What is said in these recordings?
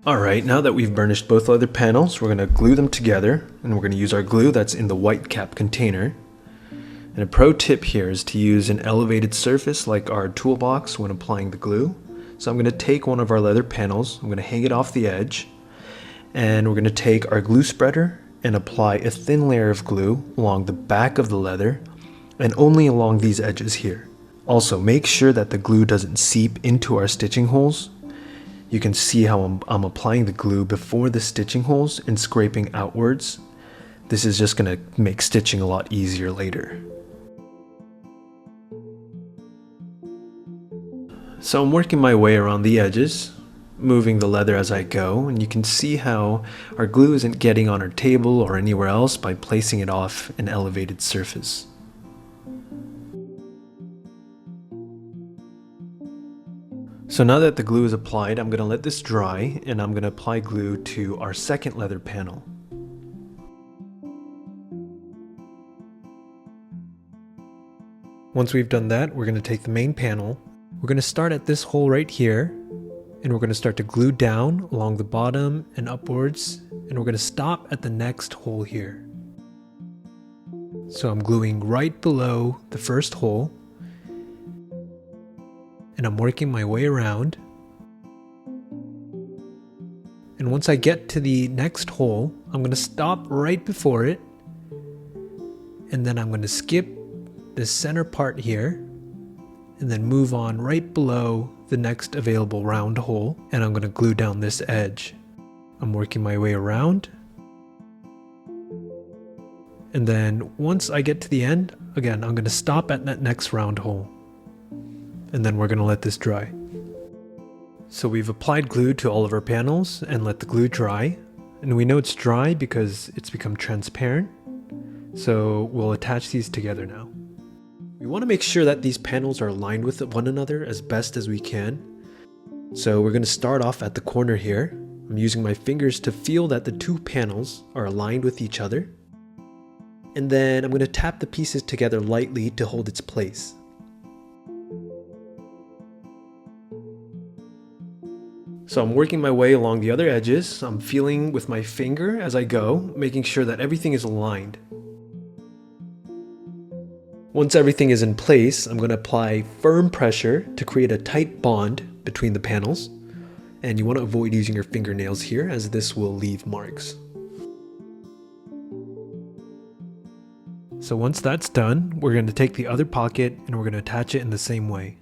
Alright, now that we've burnished both leather panels, we're going to glue them together, and we're going to use our glue that's in the white cap container. And a pro tip here is to use an elevated surface like our toolbox when applying the glue. So I'm going to take one of our leather panels, I'm going to hang it off the edge, and we're going to take our glue spreader and apply a thin layer of glue along the back of the leather and only along these edges here. Also, make sure that the glue doesn't seep into our stitching holes. You can see how I'm applying the glue before the stitching holes and scraping outwards. This is just going to make stitching a lot easier later. So I'm working my way around the edges, moving the leather as I go, and you can see how our glue isn't getting on our table or anywhere else by placing it off an elevated surface. So now that the glue is applied, I'm going to let this dry, and I'm going to apply glue to our second leather panel. Once we've done that, we're going to take the main panel. We're going to start at this hole right here, and we're going to start to glue down along the bottom and upwards, and we're going to stop at the next hole here. So I'm gluing right below the first hole, and I'm working my way around. And once I get to the next hole, I'm going to stop right before it, and then I'm going to skip this center part here and then move on right below the next available round hole, and I'm going to glue down this edge. I'm working my way around, and then once I get to the end, again, I'm going to stop at that next round hole, and then we're going to let this dry. So we've applied glue to all of our panels and let the glue dry, and we know it's dry because it's become transparent. So we'll attach these together now. We want to make sure that these panels are aligned with one another as best as we can. So we're going to start off at the corner here. I'm using my fingers to feel that the two panels are aligned with each other. And then I'm going to tap the pieces together lightly to hold its place. So I'm working my way along the other edges. I'm feeling with my finger as I go, making sure that everything is aligned. Once everything is in place, I'm going to apply firm pressure to create a tight bond between the panels. And you want to avoid using your fingernails here, as this will leave marks. So once that's done, we're going to take the other pocket and we're going to attach it in the same way.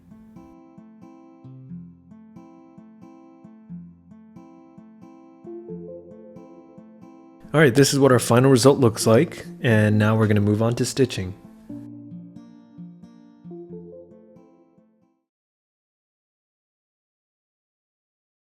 Alright, this is what our final result looks like, and now we're going to move on to stitching.